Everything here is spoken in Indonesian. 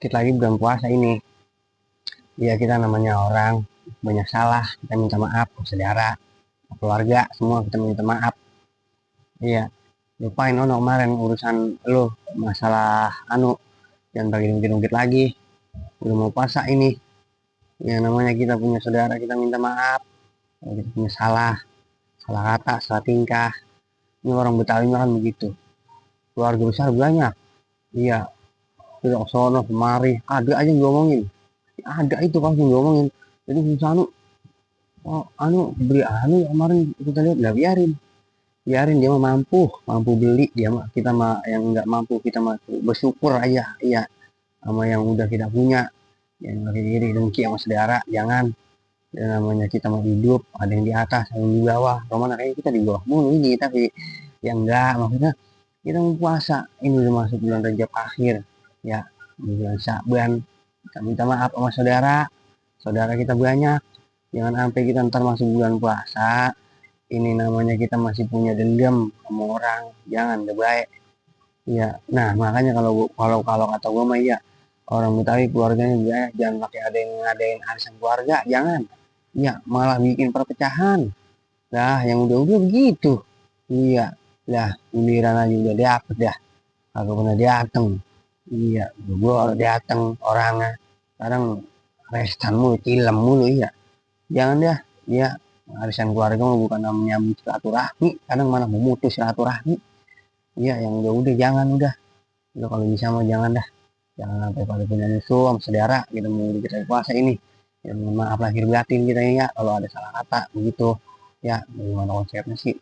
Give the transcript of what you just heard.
dikit lagi bulan puasa ini. Ya kita namanya orang banyak salah, kita minta maaf ke saudara, ke keluarga, semua kita minta maaf. Iya, lupain ono kemarin urusan lo masalah jangan bagi ungkit-ungkit lagi. Udah mau puasa ini. Ya namanya kita punya saudara, kita minta maaf. Kalau kita punya salah, salah kata, salah tingkah. Ini orang Betawi kan begitu. Keluarga besar banyak. Iya, tidak sono kemari, ada aja yang ngomongin. Ada itu pasti ngomongin. Jadi susah oh beli kemarin kita lihat nggak biarin, dia mah mampu beli, dia mah kita mah yang nggak mampu, kita mah bersyukur aja. Iya, sama yang udah kita punya, yang lagi diri dengki sama saudara jangan. Dan namanya kita mau hidup, ada yang di atas ada yang di bawah, kemana kayak kita di bawah mulu ini, tapi yang enggak, maksudnya kita mau puasa, ini udah masuk bulan Rajab akhir ya, bulan Sya'ban. Kita minta maaf sama saudara, saudara kita banyak, jangan sampai kita ntar masuk bulan puasa ini namanya kita masih punya dendam sama orang, jangan, udah baik. Ya, nah makanya kalau kalau kalau kata gue mah ya, orang Betawi keluarganya ya, jangan pakai ada yang ngadain arisan keluarga, jangan. Ya, malah bikin perpecahan. Lah, yang udah begitu. Iya, lah giliran aja udah dapet dah, kagak pernah dateng. Iya, gue kalau dateng orangnya, kadang restan mulu, film mulu, iya. Jangan dah, ya arisan keluarga mah bukan namanya silaturahmi, kadang malah memutus silaturahmi. Iya, yang udah jangan udah. Udah kalau bisa mah jangan dah. Jangan sampai pada punya musuh sama saudara kita mau kita puasa ini. Ya mohon maaf lahir batin kita ya kalau ada salah kata begitu. Ya, gimana konsepnya sih?